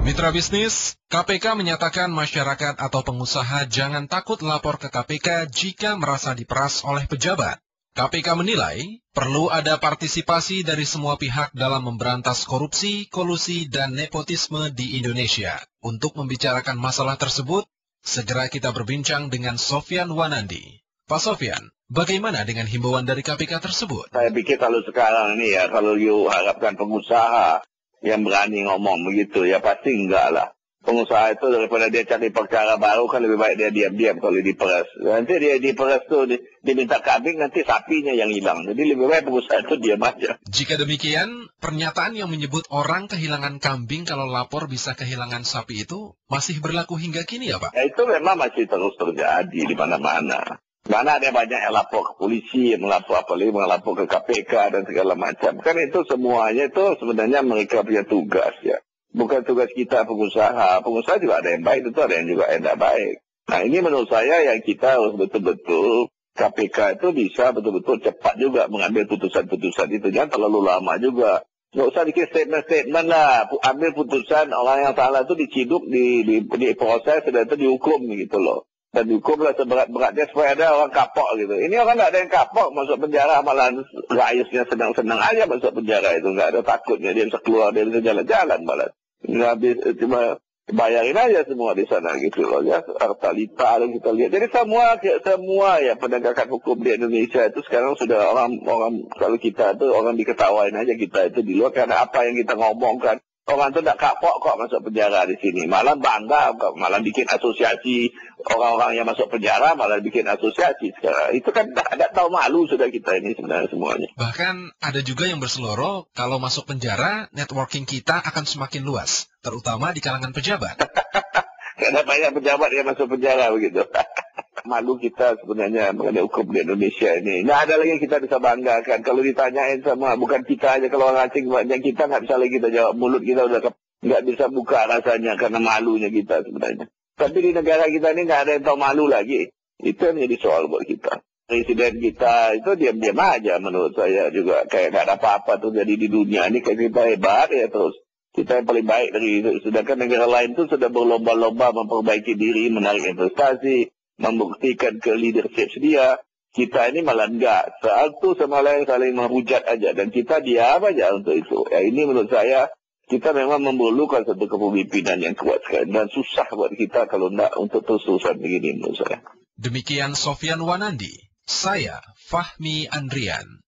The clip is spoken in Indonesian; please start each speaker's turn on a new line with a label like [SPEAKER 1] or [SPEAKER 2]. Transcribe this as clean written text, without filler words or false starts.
[SPEAKER 1] Mitra bisnis, KPK menyatakan masyarakat atau pengusaha jangan takut lapor ke KPK jika merasa diperas oleh pejabat. KPK menilai perlu ada partisipasi dari semua pihak dalam memberantas korupsi, kolusi, dan nepotisme di Indonesia. Untuk membicarakan masalah tersebut, segera kita berbincang dengan Sofyan Wanandi. Pak Sofyan, bagaimana dengan himbauan dari KPK tersebut?
[SPEAKER 2] Saya pikir kalau sekarang ini ya, kalau you harapkan pengusaha yang berani ngomong begitu, ya pasti enggak lah. Pengusaha itu daripada dia cari perkara baru, kan lebih baik dia diam-diam kalau diperas. Nanti dia diperas tuh, diminta kambing, nanti sapinya yang hilang. Jadi lebih baik pengusaha itu diam aja.
[SPEAKER 1] Jika demikian, pernyataan yang menyebut orang kehilangan kambing kalau lapor bisa kehilangan sapi itu masih berlaku hingga kini ya Pak?
[SPEAKER 2] Ya itu memang masih terus terjadi di mana-mana. Mana ada banyak yang lapor ke polisi, yang melapor apalagi melapor ke KPK dan segala macam. Kan itu semuanya itu sebenarnya mereka punya tugas ya. Bukan tugas kita pengusaha. Pengusaha juga ada yang baik, itu ada yang juga tidak baik. Nah ini menurut saya yang kita harus betul-betul, KPK itu bisa betul-betul cepat juga mengambil putusan-putusan itu. Jangan terlalu lama juga. Nggak usah bikin statement-statement lah. Ambil putusan orang yang salah itu diciduk, diproses, dan itu dihukum gitu loh. Dan dihukumlah seberat-beratnya supaya ada orang kapok gitu. Ini orang nggak ada yang kapok masuk penjara, malah rakyatnya senang-senang aja masuk penjara itu. Nggak ada takutnya, dia bisa keluar, dia bisa jalan-jalan malah. Nggak habis, cuma bayarin aja semua di sana gitu loh. Ya, harta lipa yang kita lihat. Jadi semua ya penegakan hukum di Indonesia itu sekarang sudah orang kalau kita itu orang diketawain aja kita itu di luar karena apa yang kita ngomongkan. Orang itu tidak kapok kok masuk penjara di sini. Malah bangga, malah bikin asosiasi. Orang-orang yang masuk penjara malah bikin asosiasi sekarang. Itu kan tidak tahu malu sudah kita ini sebenarnya semuanya.
[SPEAKER 1] Bahkan ada juga yang berseloroh kalau masuk penjara, networking kita akan semakin luas. Terutama di kalangan pejabat.
[SPEAKER 2] Karena banyak pejabat yang masuk penjara begitu. Malu kita sebenarnya mengenai hukum di Indonesia ini. Nggak ada lagi yang kita bisa banggakan. Kalau ditanyain sama, bukan kita aja, kalau orang asing banyak kita nggak bisa lagi kita jawab. Mulut kita udah nggak bisa buka rasanya karena malunya kita sebenarnya. Tapi di negara kita ini nggak ada yang tahu malu lagi. Itu yang menjadi soal buat kita. Presiden kita itu diam-diam aja menurut saya juga. Kayak nggak ada apa-apa tuh jadi di dunia ini. Kayak kita hebat ya terus. Kita yang paling baik dari itu. Sedangkan negara lain itu sudah berlomba-lomba memperbaiki diri, menarik investasi, membuktikan ke leadership dia. Kita ini malah enggak. Satu sama lain saling menghujat aja. Dan kita diam aja untuk itu. Ya ini menurut saya, kita memang memerlukan satu kepemimpinan yang kuat sekali. Dan susah buat kita kalau enggak untuk terus-terusan begini menurut saya.
[SPEAKER 1] Demikian Sofyan Wanandi. Saya Fahmi Andrian.